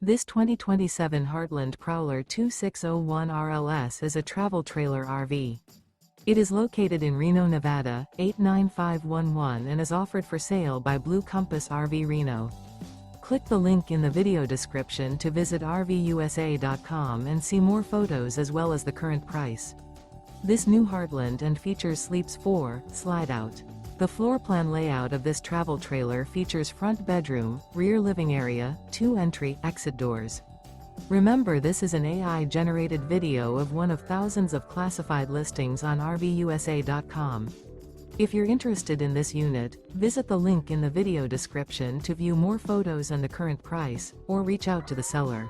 This 2027 Heartland Prowler 2601 RLS is a travel trailer RV. It is located in Reno, Nevada, 89511 and is offered for sale by Blue Compass RV Reno. Click the link in the video description to visit RVUSA.com and see more photos as well as the current price. This new Heartland and features Sleeps 4, Slideout. The floor plan layout of this travel trailer features front bedroom, rear living area, 2 entry/exit doors. Remember, this is an AI-generated video of one of thousands of classified listings on RVUSA.com. If you're interested in this unit, visit the link in the video description to view more photos and the current price, or reach out to the seller.